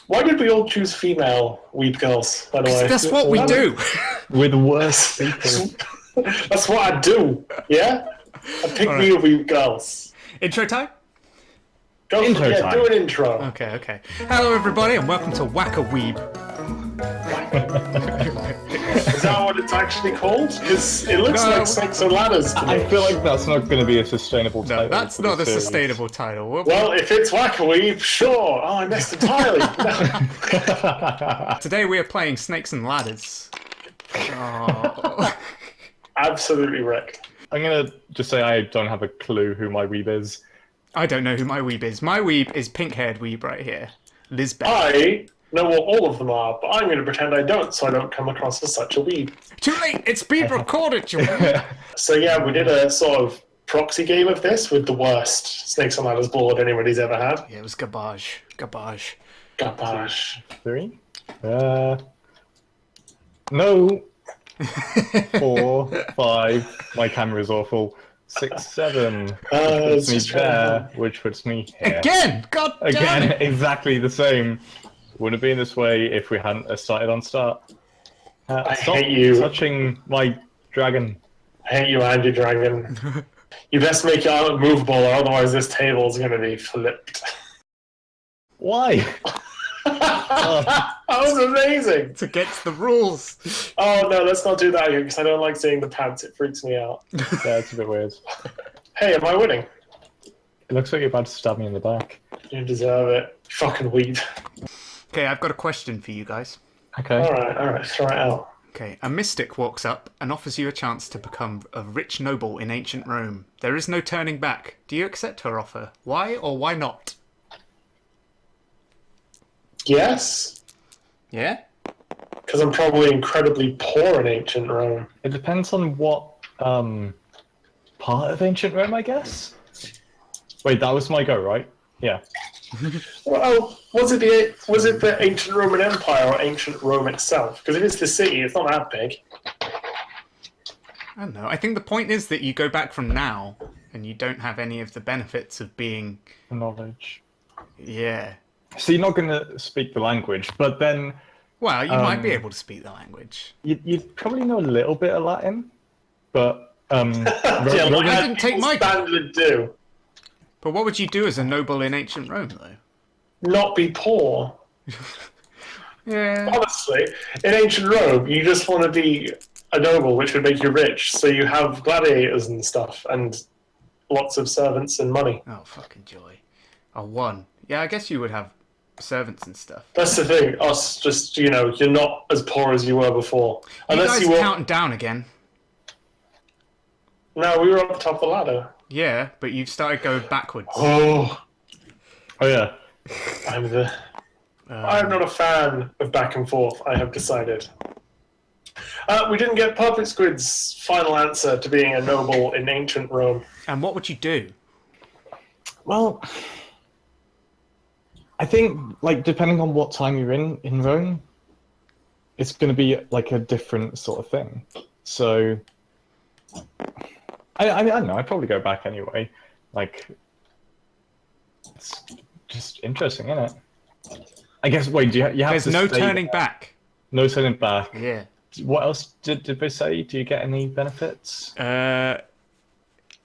Why did we all choose female weeb girls, by the way? That's what we do. We're the worst people. That's what I do, yeah? I pick All me a weeb girls. Intro time? Go for Intro it, time. do an intro. Okay. Hello, everybody, and welcome to Whack a Weeb. Is that what it's actually called? Because it looks No. like Snakes and Ladders to me. I feel like that's not going to be a sustainable No, title. that's for not a the series. sustainable title. Well, if it's Whack a Weeb, sure. Oh, I missed entirely. No. Today we are playing Snakes and Ladders. Oh. Absolutely wrecked. I'm going to just say I don't have a clue who my weeb is. I don't know who my weeb is. My weeb is pink-haired weeb right here. Lisbeth. I know what all of them are, but I'm going to pretend I don't, so I don't come across as such a weeb. Too late! It's being recorded, you weeb. So yeah, we did a sort of proxy game of this with the worst Snakes and Ladders board anybody's ever had. Yeah, it was garbage. Garbage. Gabash. 3? No. 4, 5. My camera's awful. 6, 7. Which it's puts me just there, which puts me here. Again! God damn Again, it! exactly the same. Wouldn't have been this way if we hadn't started on start. I Stop hate you. touching my dragon. I hate you, Andy Dragon. You best make it movable, or otherwise this table is going to be flipped. Why? That was amazing! It's against the rules. Oh no, let's not do that again, because I don't like seeing the pants. It freaks me out. Yeah, it's a bit weird. Hey, am I winning? It looks like you're about to stab me in the back. You deserve it. Fucking weed. Okay, I've got a question for you guys. Okay. Alright, throw it out. Okay, a mystic walks up and offers you a chance to become a rich noble in ancient Rome. There is no turning back. Do you accept her offer? Why or why not? Yes? Yeah? Because I'm probably incredibly poor in ancient Rome. It depends on what part of ancient Rome, I guess. Wait, that was my go, right? Yeah. Well, was it the ancient Roman Empire or ancient Rome itself? Because if it's the city, it's not that big. I don't know. I think the point is that you go back from now and you don't have any of the benefits of being... Knowledge. Yeah. So you're not going to speak the language, but then Well, you might be able to speak the language. you'd probably know a little bit of Latin, but Yeah, I how didn't take people my- standard do. But what would you do as a noble in ancient Rome, though? Not be poor. Yeah. Honestly, in ancient Rome, you just want to be a noble, which would make you rich. So you have gladiators and stuff, and lots of servants and money. Oh, fucking joy. Oh, one. Yeah, I guess you would have servants and stuff. That's the thing. Us, just you're not as poor as you were before, You unless guys you were. counting down again. No, we were up the top of the ladder. Yeah, but you've started going backwards. Oh, yeah. I'm not a fan of back and forth. I have decided. We didn't get Puppetsquid's final answer to being a noble in ancient Rome. And what would you do? Well, I think, like, depending on what time you're in Rome, it's going to be, like, a different sort of thing. So, I don't know, I'd probably go back anyway. Like, it's just interesting, isn't it? I guess, wait, you have There's to no stay turning there. back. No turning back. Yeah. What else did they say? Do you get any benefits?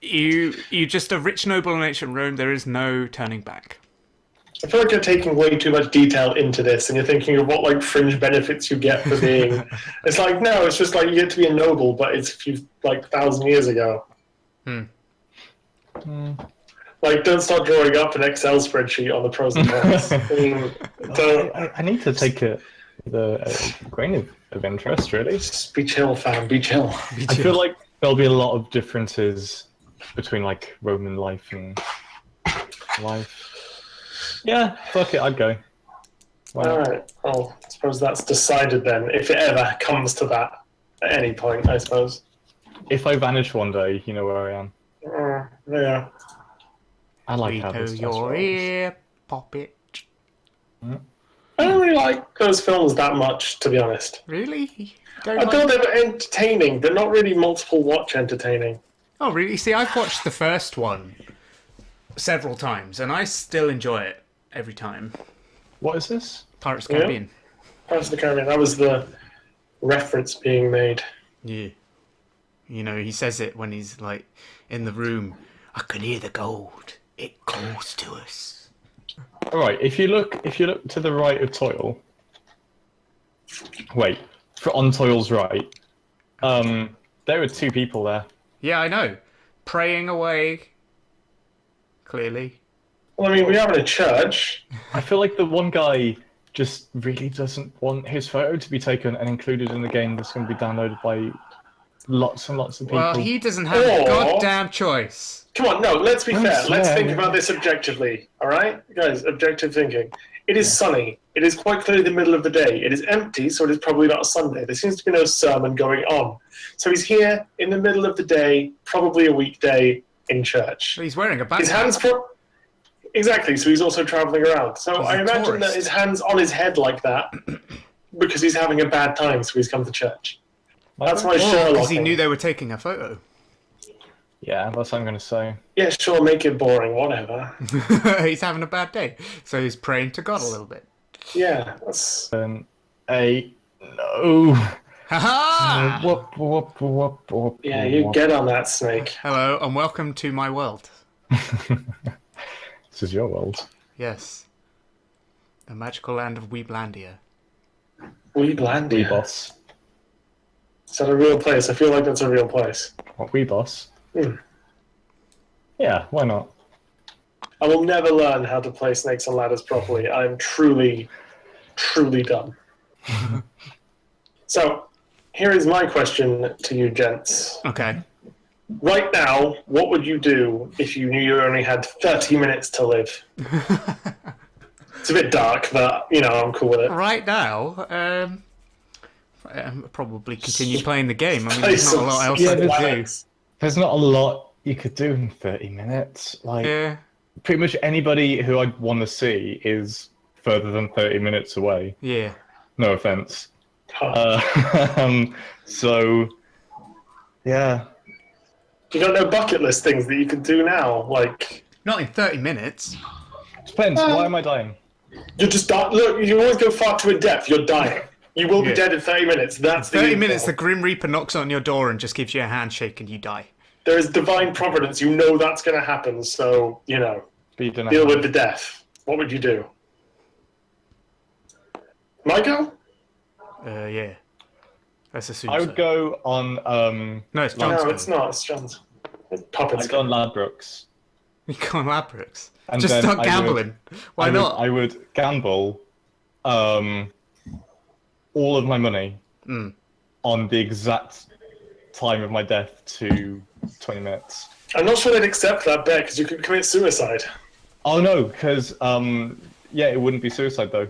You just a rich noble in ancient Rome. There is no turning back. I feel like you're taking way too much detail into this, and you're thinking of what like fringe benefits you get for being. It's like no, it's just like you get to be a noble, but it's a few 1,000 years ago. Like, don't start drawing up an Excel spreadsheet on the pros and cons. I need to take a grain of interest, really. Just be chill, fam. Be chill. I feel like there'll be a lot of differences between like Roman life and life. Yeah, fuck it, I'd go. Wow. All right. Well, I suppose that's decided then. If it ever comes to that, at any point, I suppose. If I vanish one day, you know where I am. Yeah. I like We how know this your ear, Poppet. I don't really like those films that much, to be honest. Really? I thought they were entertaining, but not really multiple watch entertaining. Oh, really? See, I've watched the first one several times, and I still enjoy it every time. What is this? Pirates of the Caribbean. Pirates of the Caribbean. That was the reference being made. Yeah. You know, he says it when he's like in the room. I can hear the gold. It calls to us. All right. If you look to the right of Toil. Wait, on Toil's right. There were 2 people there. Yeah, I know. Praying away. Clearly. Well, I mean, we are in a church. I feel like the one guy just really doesn't want his photo to be taken and included in the game that's going to be downloaded by lots and lots of people. Well, he doesn't have a goddamn choice. Come on, no, let's be fair. Let's swear, think man. about this objectively, alright? Guys, objective thinking. It is sunny. It is quite clearly the middle of the day. It is empty, so it is probably not a Sunday. There seems to be no sermon going on. So he's here in the middle of the day, probably a weekday, in church. He's wearing a badge. His hands... Exactly, so he's also travelling around. So He's I a imagine tourist. that his hand's on his head like that because he's having a bad time, so he's come to church. That's my Sherlock. Because he knew they were taking a photo. Yeah, that's what I'm going to say. Yeah, sure, make it boring, whatever. He's having a bad day. So he's praying to God a little bit. Yeah, that's... No. Ha-ha! Yeah, you get on that, Snake. Hello, and welcome to my world. This is your world. Yes. The magical land of Weeblandia. Weeblandia. Weeboss. Is that a real place? I feel like that's a real place. What, Weeboss? Hmm. Yeah, why not? I will never learn how to play Snakes and Ladders properly. I'm truly, truly dumb. So, here is my question to you, gents. Okay. Right now, what would you do if you knew you only had 30 minutes to live? It's a bit dark, but, you know, I'm cool with it. Right now, probably continue playing the game. I mean, there's not a lot else I can do. There's not a lot you could do in 30 minutes. Like, Yeah. pretty much anybody who I'd want to see is further than 30 minutes away. Yeah. No offense. Huh. So, yeah. You don't know bucket list things that you could do now? Like, Not in 30 minutes. Depends. Why am I dying? you just die. Look, you always go far too in depth. You're dying. You will be Yeah. dead in 30 minutes. That's the 30 info. minutes, the Grim Reaper knocks on your door and just gives you a handshake and you die. There is divine providence. You know that's going to happen. So, you know, Speed and deal with the death. What would you do? My go? Yeah. That's a suicide. I would go on. No, it's John's No, go. it's not. It's John's. It's I'd Puppets. go on Ladbrokes. You go on Labrix. And Just then start I gambling. Why I not? I would gamble all of my money on the exact time of my death to 20 minutes. I'm not sure they'd accept that bet because you could commit suicide. Oh no, because yeah, it wouldn't be suicide though.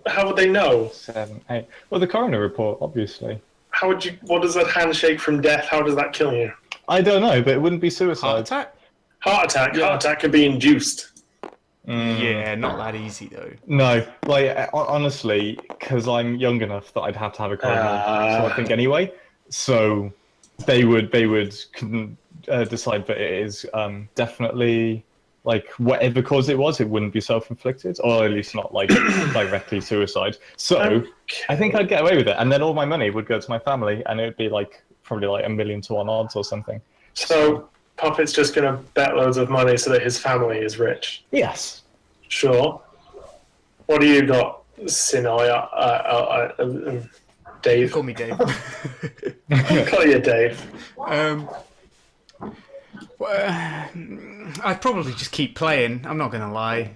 How would they know? 7, 8. Well, the coroner report, obviously. How would you? What does that handshake from death? How does that kill you? I don't know, but it wouldn't be suicide. Heart attack? Heart attack. Heart attack could be induced. Yeah, not that easy though. No, like honestly, because I'm young enough that I'd have to have a coroner. So I think anyway. So they would decide that it is definitely like whatever cause it was, it wouldn't be self-inflicted, or at least not like directly suicide. So I think I'd get away with it, and then all my money would go to my family, and it would be like probably like 1,000,000 to 1 odds or something. So Puppet's just going to bet loads of money so that his family is rich. Yes. Sure. What do you got, Sinoy? Dave. Call me Dave. Call you Dave. Well, I'd probably just keep playing. I'm not gonna lie.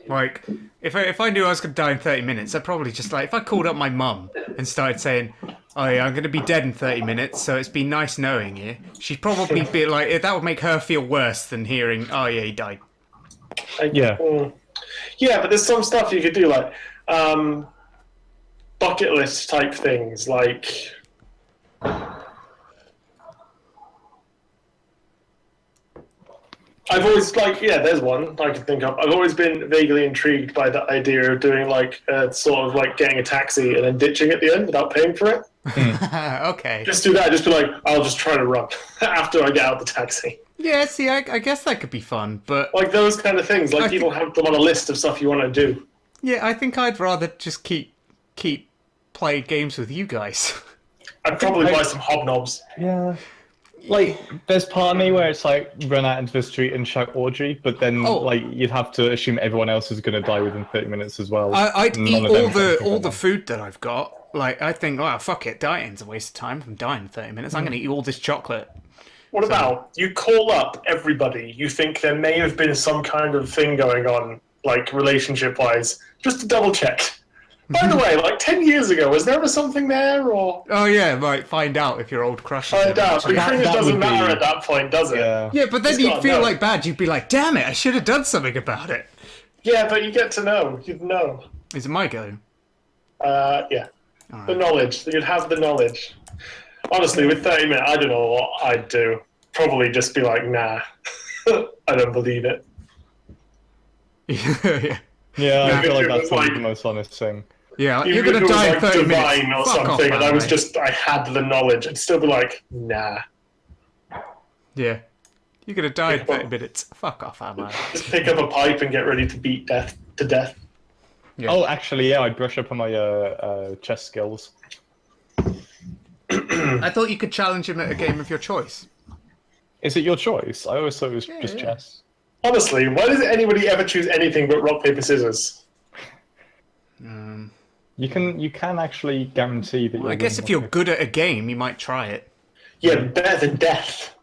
Like, if I knew I was gonna die in 30 minutes, I'd probably just like if I called up my mum and started saying, "Oh yeah, I'm gonna be dead in 30 minutes, so it's been nice knowing you." She'd probably be like, that would make her feel worse than hearing, "Oh yeah, he died." Yeah. Yeah, but there's some stuff you could do, like bucket list type things, like I've always there's one I can think of. I've always been vaguely intrigued by the idea of doing like sort of like getting a taxi and then ditching at the end without paying for it. Okay. Just do that. Just be like, I'll just try to run after I get out the taxi. Yeah, see, I guess that could be fun, but Like those kind of things. Like I people have them on a list of stuff you want to do. yeah, I think I'd rather just keep playing games with you guys. I'd probably buy some hobnobs. Yeah. Like, there's part of me where it's like, run out into the street and shout orgy, but then, Oh. like, you'd have to assume everyone else is going to die within 30 minutes as well. I'd None eat of them all can the think food that I've got. Like, I think, oh, fuck it, dieting's a waste of time. If I'm dying in 30 minutes, I'm going to eat all this chocolate. What about you call up everybody you think there may have been some kind of thing going on, like relationship-wise, just to double check. By the way, like 10 years ago, was there ever something there, or... Oh, yeah, right, find out if your old crush is Find out. But That- it that doesn't would be- matter at that point, does it? Yeah. Yeah, but then Just you'd gotta feel know. like bad. You'd be like, damn it, I should have done something about it. Yeah, but you get to know. You'd know. Is it my go? Yeah. The knowledge. You'd have the knowledge. Honestly, with 30 minutes, I don't know what I'd do. Probably just be like, nah. I don't believe it. yeah. Yeah, I Yeah, feel like it that's was probably like- the most honest thing. Yeah, Even you're if going it to was die in like 30 divine minutes. or Fuck off, something, and I was man. just, I had the knowledge, I'd still be like, nah. Yeah. You're going to die in Yeah, 30 well- minutes. Fuck off, man. Just pick up a pipe and get ready to beat death to death. Yeah. Oh, actually, yeah, I'd brush up on my chess skills. I thought you could challenge him at a game of your choice. Is it your choice? I always thought it was just yeah. chess. Honestly, why does anybody ever choose anything but rock, paper, scissors? You can actually guarantee that. Well, I guess if you're good at a game, you might try it. Yeah, better than death.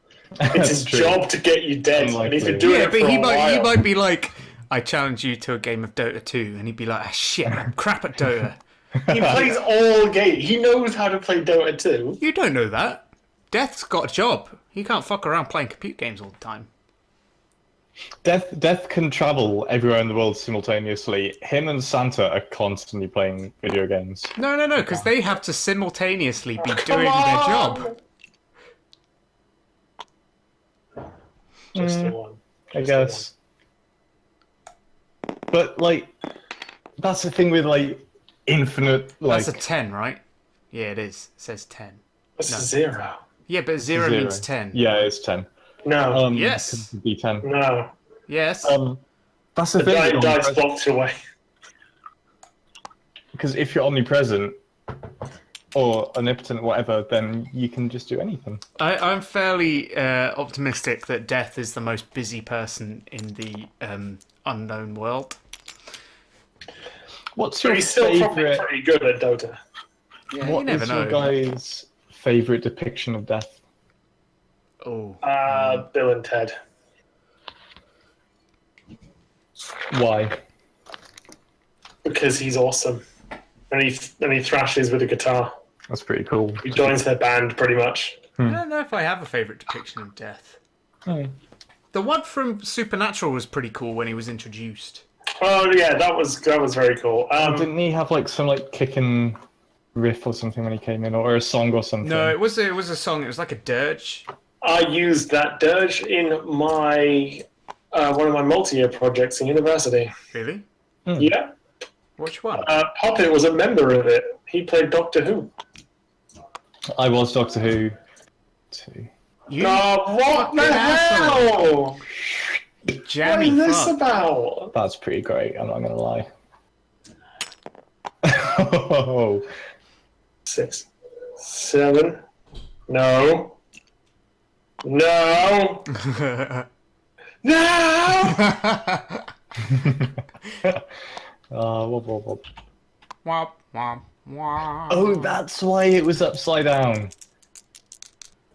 It's his true. job to get you dead, and he's been Unlikely. doing Yeah, it but for he a might while. be like, I challenge you to a game of Dota 2, and he'd be like, ah, shit, I'm crap at Dota. He plays all games. He knows how to play Dota 2. You don't know that. Death's got a job. He can't fuck around playing computer games all the time. Death can travel everywhere in the world simultaneously. Him and Santa are constantly playing video games. No, because they have to simultaneously be Come doing their on! job. Just the one. I Just the guess. But like, that's the thing with like infinite like. That's a 10, right? Yeah, it is. It says 10. That's a 0. Yeah, but 0 zero. means 10. Yeah, it's 10. No. Yes. D10. No. Yes. That's the The thing. dice blocked away. Because if you're omnipresent or omnipotent, whatever, then you can just do anything. I'm fairly optimistic that Death is the most busy person in the unknown world. What's But your he's still probably favorite? pretty good at Dota. Yeah, What you never is know. your guys' favorite depiction of death? Oh. Bill and Ted. Why? Because he's awesome. And he thrashes with a guitar. That's pretty cool. He joins their band, pretty much. I don't know if I have a favourite depiction of Death. Hmm. The one from Supernatural was pretty cool when he was introduced. Oh, yeah, that was very cool. Didn't he have like some like kicking riff or something when he came in, or a song or something? No, it was a song. It was like a dirge. I used that dirge in my one of my multi-year projects in university. Really? Yeah. Which one? Puppet was a member of it. He played Doctor Who. I was Doctor Who too. You Oh, what the fucking asshole. hell? What jammy is this fuck. about? That's pretty great. I'm not gonna lie. Oh, 6, 7. No. No. No. whoop, whoop, whoop. Womp, womp, womp. Oh, that's why it was upside down.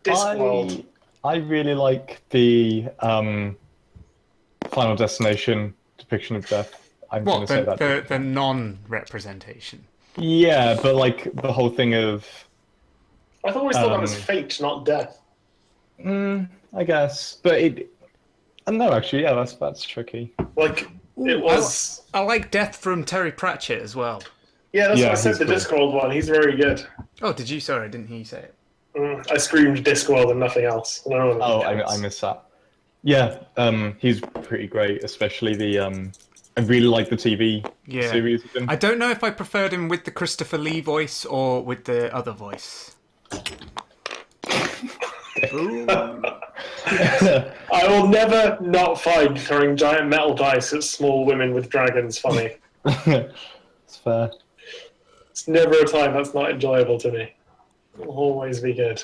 Discworld. I really like the Final Destination depiction of death. I'm going What, to say that. the non-representation? Yeah, but like the whole thing of, I always thought that was fate, not death. I guess, but it. No, actually, yeah, that's tricky. Like it was. I like Death from Terry Pratchett as well. Yeah, that's Yeah, what I said. he's The cool. Discworld one. He's very good. Oh, did you? Sorry, I didn't hear you say it. I screamed Discworld and nothing else. No, Oh, I missed that. Yeah, he's pretty great, especially the. I really like the TV Yeah. series of him. I don't know if I preferred him with the Christopher Lee voice or with the other voice. I will never not find throwing giant metal dice at small women with dragons funny. It's fair. It's never a time that's not enjoyable to me. It'll always be good.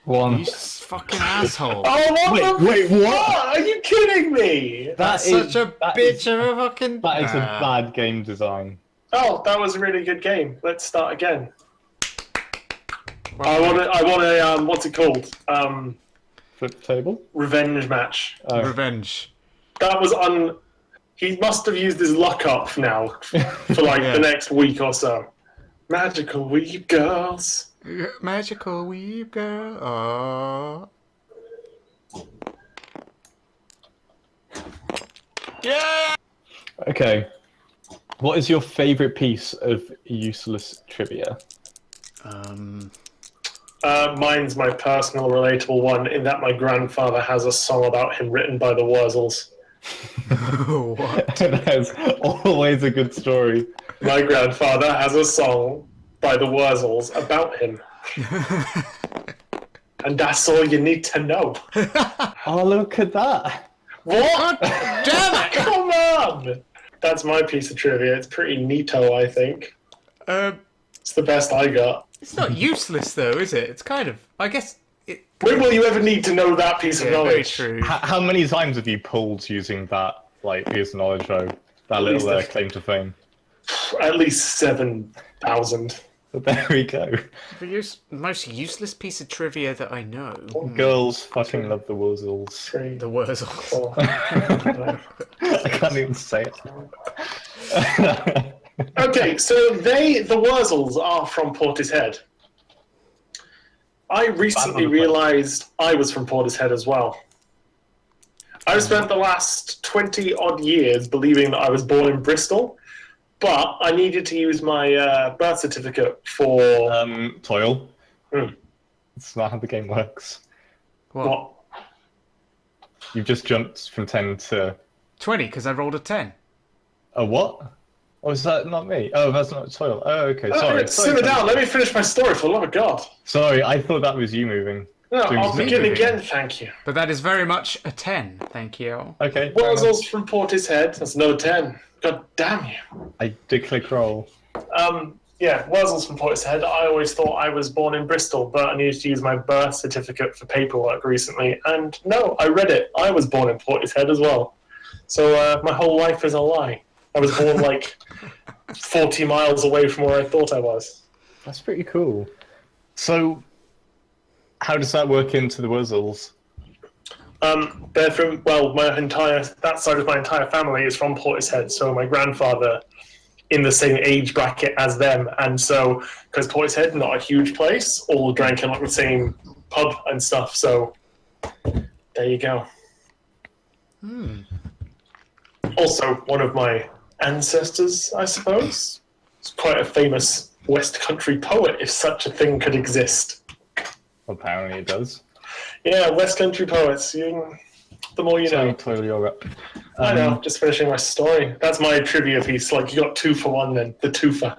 One. You fucking asshole. Oh, what the Wait, what? Are you kidding me? That's such a bitch of a fucking... That is a bad game design. Oh, that was a really good game. Let's start again. I want a what's it called? Flip the table? Revenge match. Revenge. That was he must have used his luck up now for like the next week or so. Magical Weeb girls. Magical Weeb girl. Oh. Yeah! Okay. What is your favourite piece of useless trivia? Mine's my personal relatable one in that my grandfather has a song about him written by the Wurzels. What? That's always a good story. My grandfather has a song by the Wurzels about him. And that's all you need to know. Oh, look at that. What? Damn it! Come on! That's my piece of trivia. It's pretty neato, I think. It's the best I got. It's not useless though, is it? It's kind of... I guess... When will you ever need to know that piece of Very knowledge? true. How many times have you pulled using that, piece of knowledge, though? That least little a- claim to fame. At least 7,000. But there we go. The most useless piece of trivia that I know. Girls fucking love the Wurzels. 3, The Wurzels. 4, I can't even say it. Okay, so the Wurzels are from Portishead. I recently realised I was from Portishead as well. I've spent the last 20 odd years believing that I was born in Bristol, but I needed to use my birth certificate for... Toil. Hmm. It's not how the game works. What? You've just jumped from 10 to... 20, because I rolled a 10. A what? Oh, is that not me? Oh, that's not Toil. Oh, okay, sorry. Simmer down, let me finish my story, for the love of God. Sorry, I thought that was you moving. No, Doing I'll begin moving. again, thank you. But that is very much a 10, thank you. Okay. fair enough. Wurzels from Portishead, that's another 10. God damn you. I did click roll. Yeah, Wurzels from Portishead. I always thought I was born in Bristol, but I needed to use my birth certificate for paperwork recently. And no, I read it. I was born in Portishead as well. So my whole life is a lie. I was born like 40 miles away from where I thought I was. That's pretty cool. So, how does that work into the Wurzels? They're from, well, that side of my entire family is from Portishead. So my grandfather in the same age bracket as them. And so, because Portishead, not a huge place, all drank in like the same pub and stuff. So, there you go. Also, one of my ancestors, I suppose, is quite a famous West Country poet, if such a thing could exist. Apparently it does. Yeah, West Country poets. The more you know. Toil, you're up. I know, just finishing my story. That's my trivia piece. Like, you got 2 for 1 then. The twofer.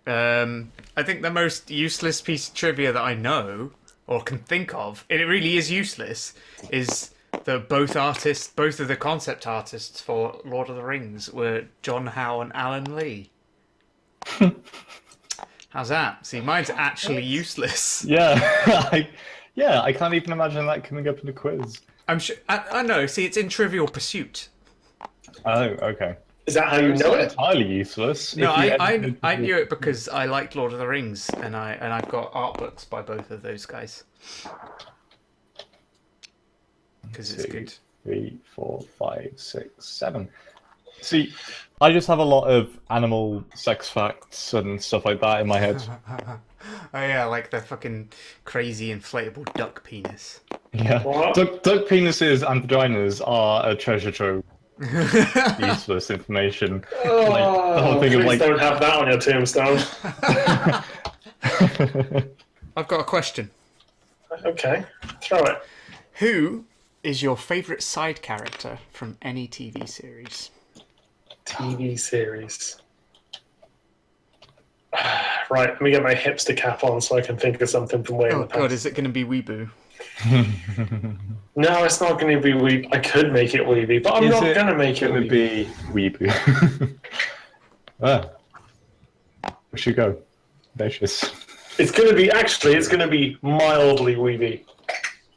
I think the most useless piece of trivia that I know, or can think of, and it really is useless, is that both of the concept artists for Lord of the Rings were John Howe and Alan Lee. How's that? See, mine's actually useless. Yeah, I can't even imagine that coming up in the quiz. I'm sure. I know. See, it's in Trivial Pursuit. Oh, okay. Is that how you know it? Entirely useless. No, If you I edited knew it because I liked Lord of the Rings, and I've got art books by both of those guys. Because it's 2, good. 3, 4, 5, 6, 7. See, I just have a lot of animal sex facts and stuff like that in my head. Oh yeah, like the fucking crazy inflatable duck penis. Yeah. What? Duck penises and vaginas are a treasure trove. Useless information. Oh, Like, the whole thing of please like. don't have that on your tombstone. I've got a question. Okay, throw it. Who is your favourite side character from any TV series? TV series. Right, let me get my hipster cap on so I can think of something from way in Oh the past. god, is it going to be Weeboo? No, it's not going to be Weeb. I could make it Weeby, but I'm not going to make it Gonna Weeby. be Weeboo. Ah, we should go. Vicious. It's going to be mildly Weeby.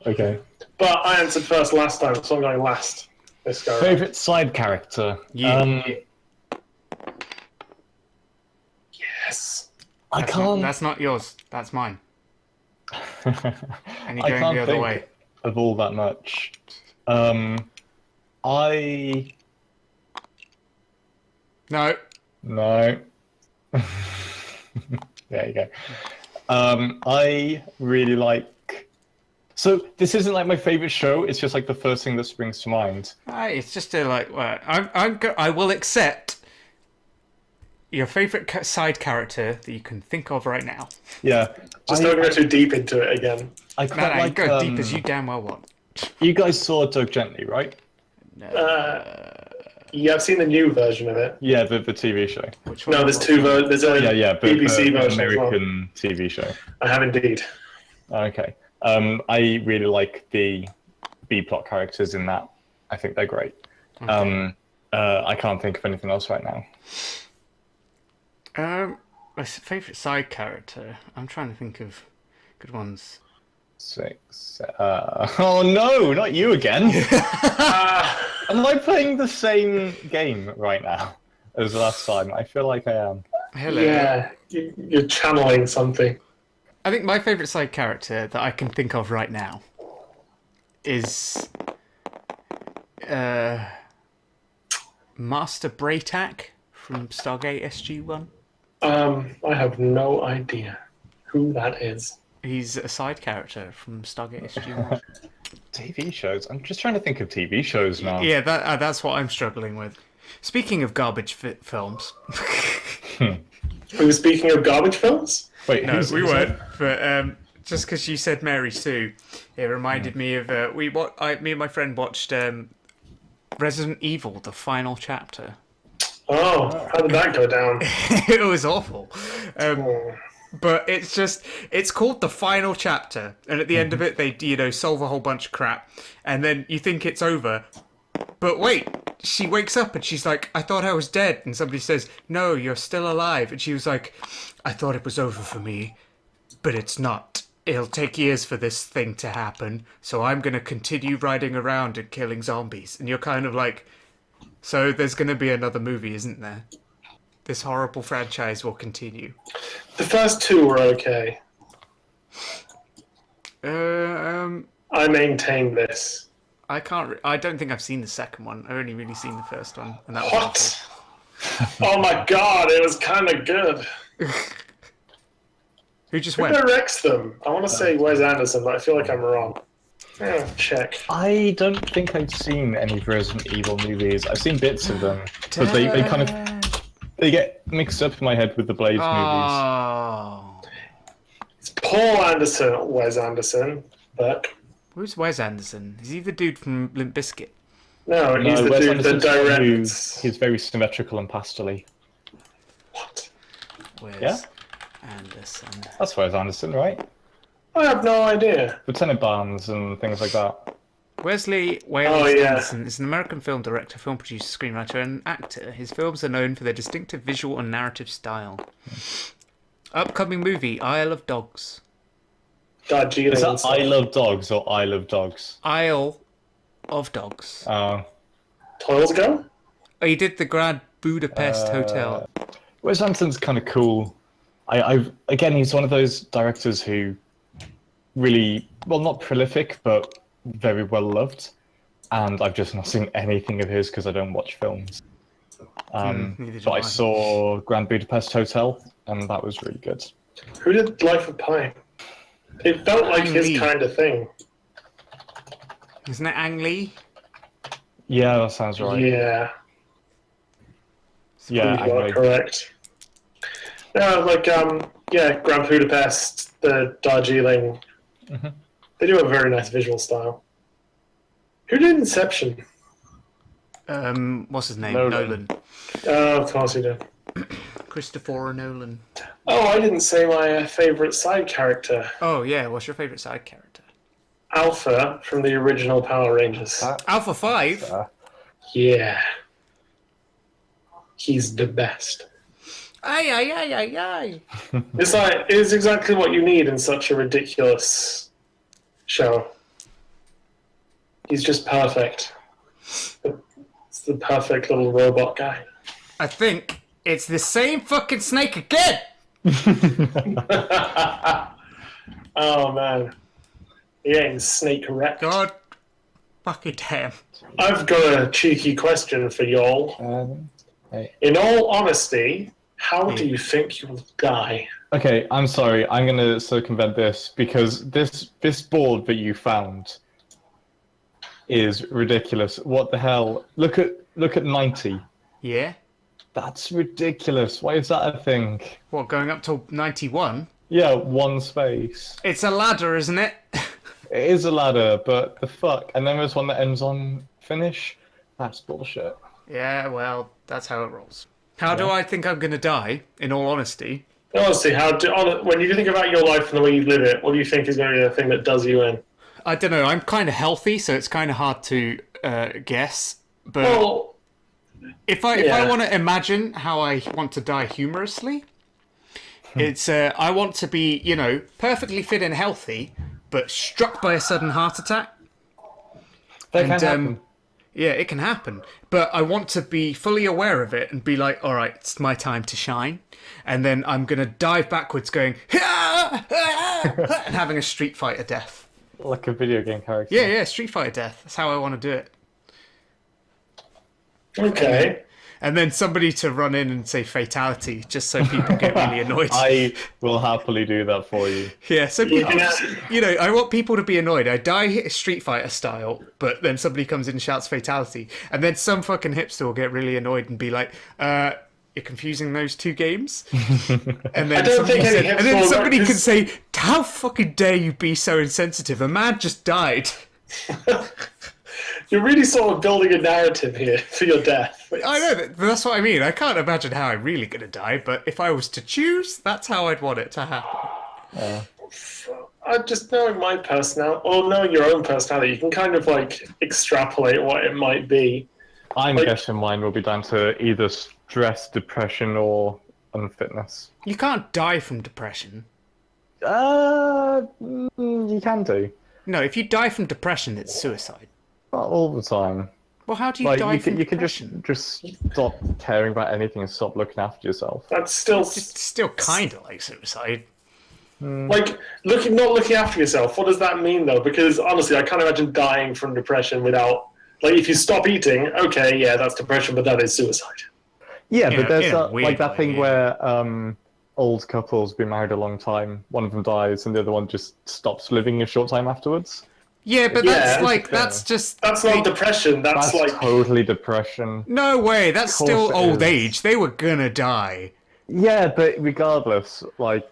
Okay. But I answered first last time, so I'm going last. This go around. Favorite side character? Yes. I can't. That's not yours. That's mine. And you're I going can't the other think way. of all that much. I No. no. There you go. I really like. So this isn't like my favorite show. It's just like the first thing that springs to mind. It's just like, well, I will accept your favorite side character that you can think of right now. Yeah. Just don't go too deep into it again. I No, quite like. go deep as you damn well want. You guys saw Doug Gently, right? Yeah, I've seen the new version of it. Yeah, the TV show. Which one? No, there's two versions. There's a But BBC the version as well. American TV show. I have indeed. Okay. I really like the B-plot characters in that. I think they're great. Okay. I can't think of anything else right now. My favorite side character. I'm trying to think of good ones. 6. Oh no, not you again! Am I playing the same game right now as last time? I feel like I am. Hello. Yeah, you're channeling something. I think my favorite side character that I can think of right now is Master Braytac from Stargate SG-1. I have no idea who that is. He's a side character from Stargate SG-1. TV shows? I'm just trying to think of TV shows now. Yeah, that's what I'm struggling with. Speaking of garbage films. We were speaking of garbage films? Wait, No, we weren't. But just because you said Mary Sue, it reminded me of me and my friend watched Resident Evil: The Final Chapter. Oh, how did that go down? It was awful. But it's called The Final Chapter, and at the end of it, they solve a whole bunch of crap, and then you think it's over, but wait, she wakes up and she's like, I thought I was dead, and somebody says, no, you're still alive, and she was like, I thought it was over for me, but it's not. It'll take years for this thing to happen, so I'm gonna continue riding around and killing zombies, and you're kind of like, so there's gonna be another movie, isn't there? This horrible franchise will continue. The first two were okay. I maintain this. I can't. I don't think I've seen the second one. I've only really seen the first one, and that was What? awful. Oh my god, it was kind of good. Who just Who went? directs them? I want to say Wes Anderson, but I feel like I'm wrong. Yeah, check. I don't think I've seen any Resident Evil movies. I've seen bits of them, but they kind of they get mixed up in my head with the Blade movies. Oh. It's Paul Anderson, Wes Anderson, but Who's Wes Anderson? Is he the dude from Limp Bizkit? no, he's the Wes dude that Anderson's someone who- directs. He's very symmetrical and pastely. What? Wes Yeah? Anderson. That's Wes Anderson, right? I have no idea. Lieutenant Barnes and things like that. Wesley Wales yeah. Anderson is an American film director, film producer, screenwriter, and actor. His films are known for their distinctive visual and narrative style. Upcoming movie, Isle of Dogs. Darjeeling. Is and that stuff. I Love Dogs or I Love Dogs? Isle of Dogs. Toil's Go? Oh, he did the Grand Budapest Hotel. Wes Anderson's kind of cool. Again, he's one of those directors who really, well, not prolific, but very well loved. And I've just not seen anything of his because I don't watch films. Neither do But I I. saw Grand Budapest Hotel, and that was really good. Who did Life of Pi? It felt like Ang his Lee. kind of thing. Isn't it Ang Lee? Yeah, that sounds right. Yeah, Yeah, you are I agree. correct. No, like, Grand Budapest, the Darjeeling. Mhm. They do have a very nice visual style. Who did Inception? What's his name? Nolan. Oh, of course he did. Christopher Nolan. Oh, I didn't say my favourite side character. Oh yeah, what's your favourite side character? Alpha from the original Power Rangers. Alpha 5? Yeah. He's the best. Aye, aye, aye, aye, aye. It's exactly what you need in such a ridiculous show. He's just perfect. It's the perfect little robot guy. I think it's the same fucking snake again! Oh, man. You're getting snake wrecked. God fucking damn. I've got a cheeky question for y'all. In all honesty, how do you think you will die? Okay, I'm sorry. I'm going to circumvent this because this board that you found is ridiculous. What the hell? Look at 90. Yeah? That's ridiculous. Why is that a thing? What, going up till 91? Yeah, one space. It's a ladder, isn't it? It is a ladder, but the fuck? And then there's one that ends on finish? That's bullshit. Yeah, well, that's how it rolls. How do I think I'm gonna die, in all honesty? Honestly, when you think about your life and the way you live it, what do you think is going to be the thing that does you in? I don't know, I'm kind of healthy, so it's kind of hard to guess. But Well, if I want to imagine how I want to die humorously, it's I want to be, perfectly fit and healthy, but struck by a sudden heart attack. That can happen. Yeah, it can happen. But I want to be fully aware of it and be like, all right, it's my time to shine. And then I'm going to dive backwards going, and having a Street Fighter death. Like a video game character. Yeah, Street Fighter death. That's how I want to do it. okay. And then somebody to run in and say fatality, just so people get really annoyed. I will happily do that for you. Yeah, so I want people to be annoyed. I die Street Fighter style, but then somebody comes in and shouts fatality, and then some fucking hipster will get really annoyed and be like, "You're confusing those two games." And then somebody can say, "How fucking dare you be so insensitive? A man just died." You're really sort of building a narrative here for your death. I know, that's what I mean. I can't imagine how I'm really going to die, but if I was to choose, that's how I'd want it to happen. Just knowing my personality, or knowing your own personality, you can kind of like extrapolate what it might be. I'm guessing mine will be down to either stress, depression, or unfitness. You can't die from depression. You can do. No, if you die from depression, it's suicide. Not all the time. Well, how do you die from you can depression? just stop caring about anything and stop looking after yourself. That's still It's still kind of like suicide. like not looking after yourself. What does that mean though? Because honestly, I can't imagine dying from depression without if you stop eating. Okay, yeah, that's depression, but that is suicide. Yeah, but there's in a weird that thing way, where old couples been married a long time, one of them dies, and the other one just stops living a short time afterwards. Yeah, but Yeah, that's That's not depression. That's like totally depression. no way. That's Of course still it old is. age. They were gonna die. Yeah, but regardless, But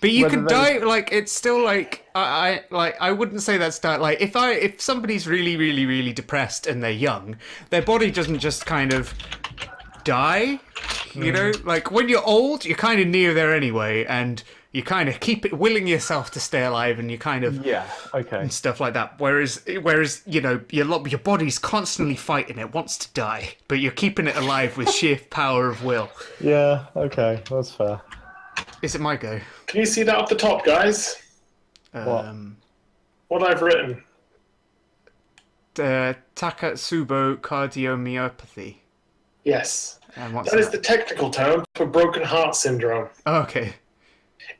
you Whether can they- die. It's still I wouldn't say that's that. If somebody's really, really, really depressed and they're young, their body doesn't just kind of die. You know, when you're old, you're kind of near there anyway, and you kind of keep it willing yourself to stay alive, and you kind of okay. and stuff like that. Whereas your body's constantly fighting; it wants to die, but you're keeping it alive with sheer power of will. Yeah, okay, that's fair. Is it my go? Can you see that up the top, guys? What I've written. Takotsubo cardiomyopathy. Yes. And what's That is the technical term for broken heart syndrome. Oh, okay.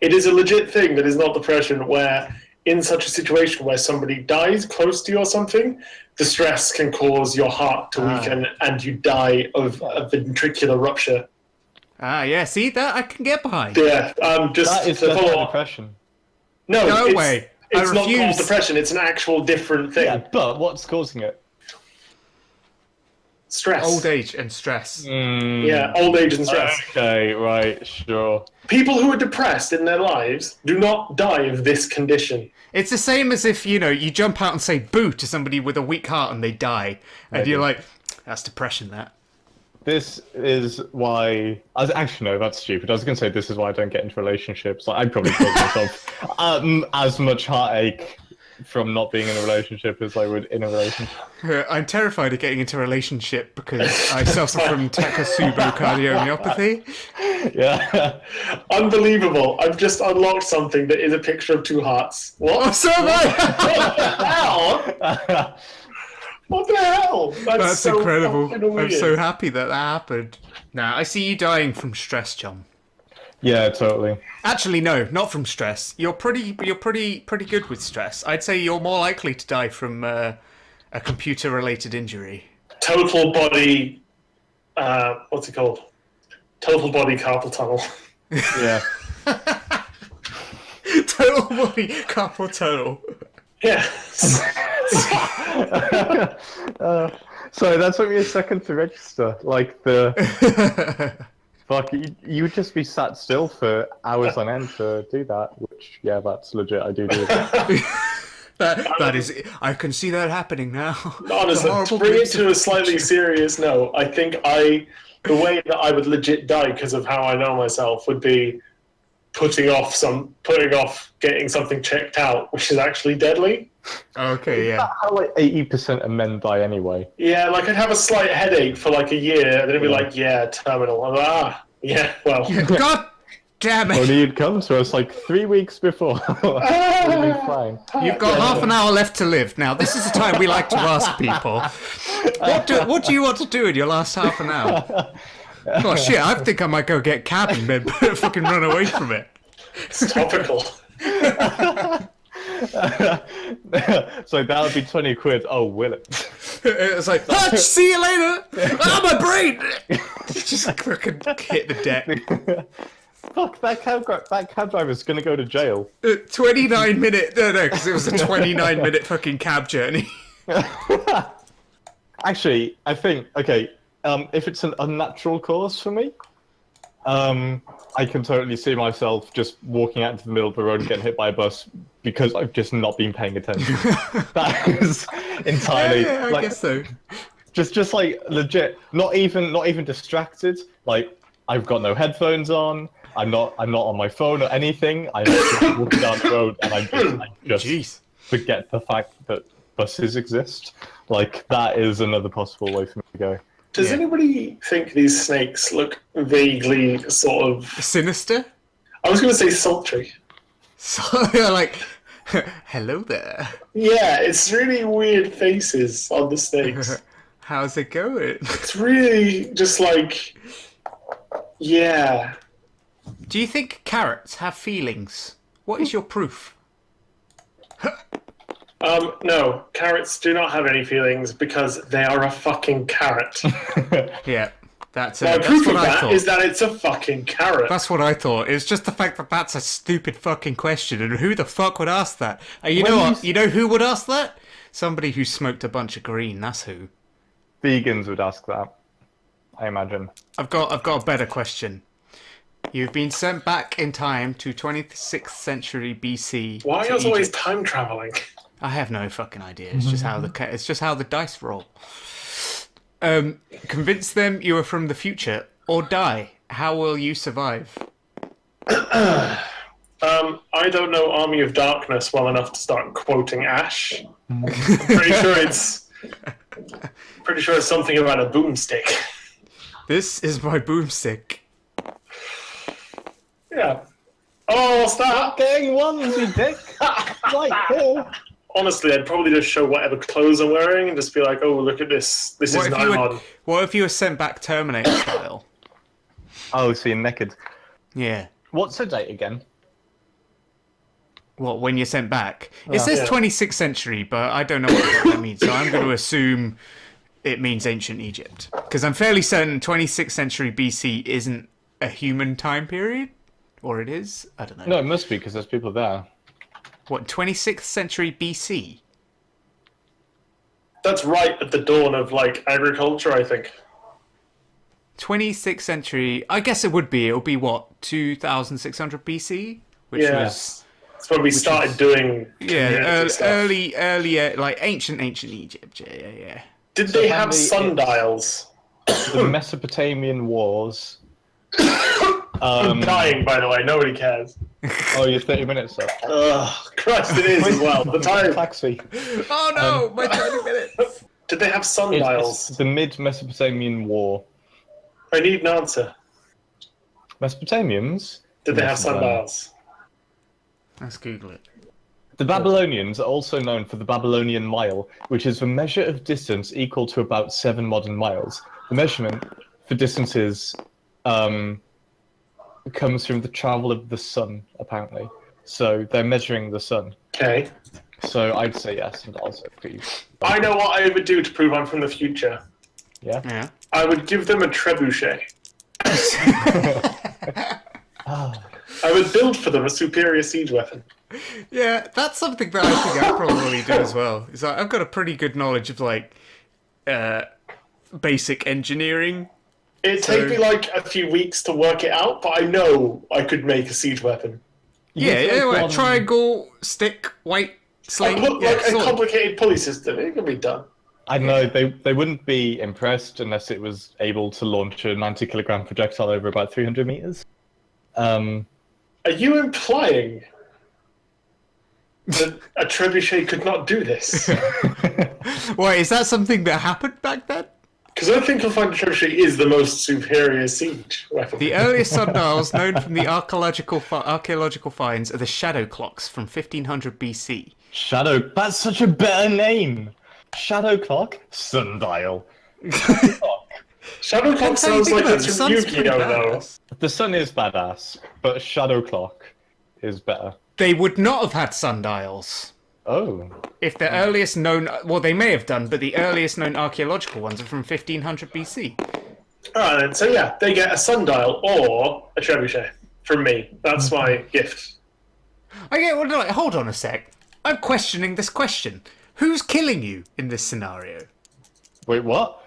It is a legit thing that is not depression, where in such a situation where somebody dies close to you or something, the stress can cause your heart to weaken and you die of a ventricular rupture. Yeah, see that I can get behind. Yeah, just That is to follow definitely up. depression. No it's, way. I It's not called refuse. depression. It's an actual different thing. Yeah, but what's causing it? Stress. Old age and stress. Yeah, old age and stress. Okay, right, sure. People who are depressed in their lives do not die of this condition. It's the same as if, you jump out and say boo to somebody with a weak heart and they die. And you're like, that's depression, that. This is why. Actually, no, that's stupid. I was going to say this is why I don't get into relationships. I'd probably cause myself as much heartache from not being in a relationship as I would in a relationship. I'm terrified of getting into a relationship because I suffer from Takotsubo cardiomyopathy. Yeah. Unbelievable. I've just unlocked something that is a picture of two hearts. Oh, What? so am I! What the hell? What the hell? That's so incredible. fucking weird. I'm so happy that happened. Now, I see you dying from stress, John. Yeah, totally. Actually, no, not from stress. You're pretty good with stress. I'd say you're more likely to die from a computer-related injury. Total body. What's it called? Total body carpal tunnel. Yeah. Total body carpal tunnel. Yes. Sorry, that took me a second to register. Like the fuck, you would just be sat still for hours on end to do that. Which, yeah, that's legit. I do that. That is, I can see that happening now. Honestly, to bring it to a slightly serious note, I think the way that I would legit die because of how I know myself would be putting off getting something checked out, which is actually deadly. Okay, yeah. How like 80% of men die anyway. Yeah, like I'd have a slight headache for like a year, and then it'd be like, yeah, terminal. I'm like, yeah, well. God damn it! Only you'd come to us like 3 weeks before. We'd be fine. You've got half an hour left to live. Now, this is the time we like to ask people. What do you want to do in your last half an hour? Oh shit, I think I might go get cabin bed, but fucking run away from it. It's topical. So that would be 20 quid. Oh, will it? It's like, see you later! Oh, my brain! Just fucking hit the deck. Fuck, that cab driver's gonna go to jail. 29-minute... No, because it was a 29-minute fucking cab journey. Actually, I think, okay, if it's an unnatural cause for me, I can totally see myself just walking out into the middle of the road and getting hit by a bus because I've just not been paying attention. That is entirely... Yeah, I guess so. Just like legit, not even distracted. Like I've got no headphones on. I'm not on my phone or anything. I'm just walking down the road and I just forget the fact that buses exist. Like that is another possible way for me to go. Does anybody think these snakes look vaguely sort of sinister? I was going to say sultry. So you're like, hello there. Yeah, it's really weird faces on the snakes. How's it going? It's really just like, yeah. Do you think carrots have feelings? What is your proof? No, carrots do not have any feelings because they are a fucking carrot. Yeah, that's My that's proof what of I that thought. is that it's a fucking carrot. That's what I thought. It's just the fact that that's a stupid fucking question, and who the fuck would ask that? You know what? You know who would ask that? Somebody who smoked a bunch of green. That's who. Vegans would ask that, I imagine. I've got a better question. You've been sent back in time to 26th century BC. Why are to you always Egypt. time traveling? I have no fucking idea. It's just how the dice roll. Convince them you are from the future or die. How will you survive? I don't know Army of Darkness well enough to start quoting Ash. I'm pretty sure it's something about a boomstick. This is my boomstick. Yeah. Oh, stop! Getting ones, you dick. Right here. Honestly, I'd probably just show whatever clothes I'm wearing and just be like, "Oh, look at this! This is not on." What if you were sent back Terminator style? Oh, so you're naked. Yeah. What's the date again? What, when you're sent back? It says 26th century, but I don't know what that means, so I'm going to assume it means ancient Egypt. Because I'm fairly certain 26th century BC isn't a human time period? Or it is? I don't know. No, it must be, because there's people there. What, 26th century BC? That's right at the dawn of like agriculture, I think. 26th century, I guess it would be. It would be what, 2600 BC? Which Yes. That's when we started doing community stuff. earlier, like ancient Egypt. Yeah. Did they have sundials? The Mesopotamian Wars I'm dying, by the way. Nobody cares. Oh, you're 30 minutes up. Ugh, Christ, it is as well. The time. Taxi. Oh no, my 20 minutes. Did they have sundials? It's the mid-Mesopotamian War. I need an answer. Mesopotamians? Did they have sundials? Let's Google it. The Babylonians are also known for the Babylonian mile, which is a measure of distance equal to about 7 modern miles. The measurement for distances comes from the travel of the sun, apparently. So they're measuring the sun. Okay. So I'd say yes, and also please. I know what I would do to prove I'm from the future. Yeah? Yeah. I would give them a trebuchet. I would build for them a superior siege weapon. Yeah, that's something that I think I'd probably do as well. Is like, I've got a pretty good knowledge of like basic engineering. It'd take me like a few weeks to work it out, but I know I could make a siege weapon. Yeah, triangle, stick, white, sling. I put yeah, like a sword. complicated pulley system. It can be done. I know they wouldn't be impressed unless it was able to launch a 90-kilogram projectile over about 300 meters. Are you implying that a trebuchet could not do this? Wait, is that something that happened back then? Because I think you'll find a trebuchet is the most superior siege weapon. The earliest sundials known from the archaeological finds are the shadow clocks from 1500 BC. Shadow, that's such a better name! Shadow clock? Sundial. Shadow clock That's how you sounds think like about it. it's The from sun's pretty Yu-Gi-Oh, though. badass. The sun is badass, but shadow clock is better. They would not have had sundials. Oh. If the earliest known... Well, they may have done, but the earliest known archaeological ones are from 1500 BC. Alright then, so yeah, they get a sundial or a trebuchet from me. That's my gift. Okay, well, no, hold on a sec. I'm questioning this question. Who's killing you in this scenario? Wait, what?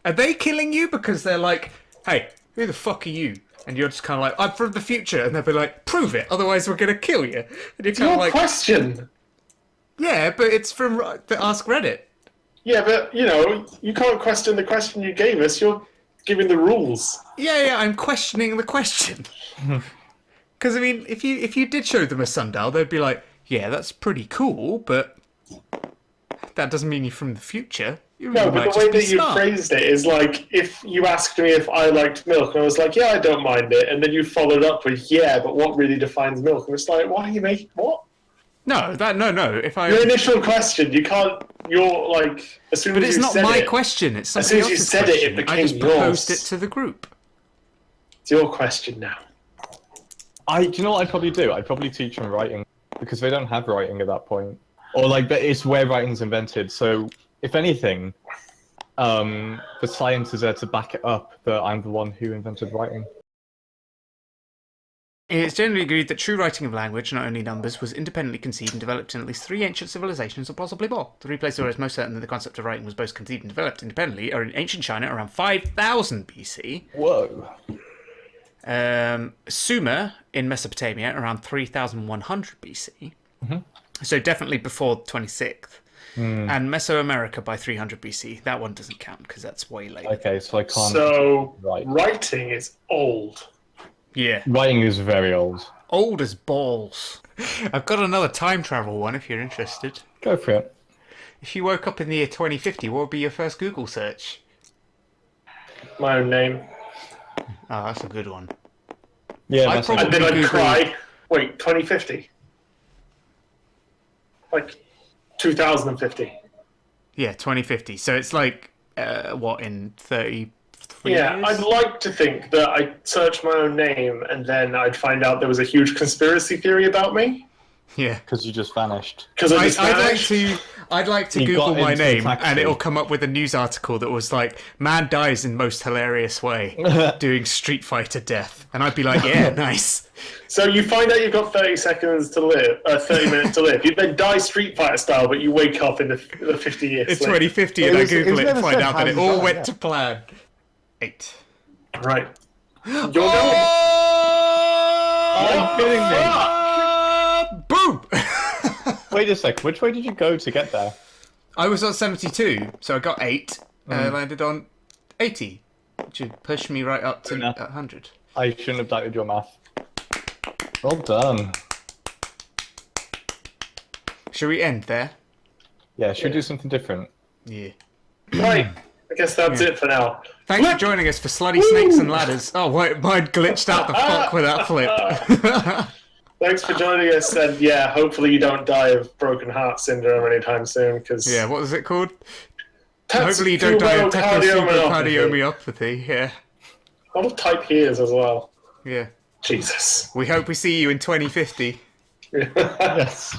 Are they killing you because they're like, hey, who the fuck are you? And you're just kind of like, I'm from the future. And they'll be like, prove it, otherwise we're going to kill you. And you're kind of Your like, question! yeah, but it's from the Ask Reddit. Yeah, but, you know, you can't question the question you gave us. You're giving the rules. Yeah, I'm questioning the question. Because, I mean, if you did show them a sundial, they'd be like, yeah, that's pretty cool, but that doesn't mean you're from the future. You No, might but the just way be that you smart. phrased it is like, if you asked me if I liked milk, and I was like, yeah, I don't mind it, and then you followed up with, yeah, but what really defines milk? And it's like, why are you making, what? No. If I... Your initial question, you can't, you're like, as soon But as it's you not said my it, question, it's as somebody soon as you else's said it, it question. I became just proposed yours. it to the group. It's your question now. Do you know what I'd probably do? I'd probably teach them writing, because they don't have writing at that point. Or, like, but it's where writing's invented, so, if anything, the science is there to back it up that I'm the one who invented writing. It's generally agreed that true writing of language, not only numbers, was independently conceived and developed in at least 3 ancient civilizations, or possibly more. The 3 places where it's most certain that the concept of writing was both conceived and developed independently are in ancient China around 5000 BC, Whoa. Sumer in Mesopotamia around 3100 BC, so definitely before 26th, and Mesoamerica by 300 BC. That one doesn't count because that's way later. Okay, so I can't... So, write. writing is old. Yeah. Writing is very old. Old as balls. I've got another time travel one if you're interested. Go for it. If you woke up in the year 2050, what would be your first Google search? My own name. Oh, that's a good one. Yeah, I'd that's probably- And then I'd Google- cry. Wait, 2050? Like, 2050. Yeah, 2050. So it's like, what, in 33 Yeah, years? I'd like to think that I'd search my own name and then I'd find out there was a huge conspiracy theory about me. Yeah. because you just vanished. Because I just I'd like to You Google got my into the name taxi. and it'll come up with a news article that was like, man dies in most hilarious way doing Street Fighter death. And I'd be like, yeah, nice. So you find out you've got 30 seconds to live, 30 minutes to live. You then die Street Fighter style, but you wake up in the 50 years It's later. 2050 and I It's- Google it's it and never find said out how that it you all die, went yeah. to plan. 8. Right. You're Are you kidding me? Boom! Wait a sec, which way did you go to get there? I was on 72, so I got 8, landed on 80, which would push me right up to enough. 100. I shouldn't have doubted your math. Well done. Should we end there? Yeah, should we do something different? Yeah. Right. I guess that's it for now. Thanks for joining us for Slutty Snakes and Ladders. Oh, wait, mine glitched out the fuck with that flip. Thanks for joining us, and yeah, hopefully you don't die of broken heart syndrome anytime soon. Because Yeah, what was it called? Hopefully you don't die of cardiomyopathy. Yeah. A lot of type here's as well. Yeah. Jesus. We hope we see you in 2050. Yes.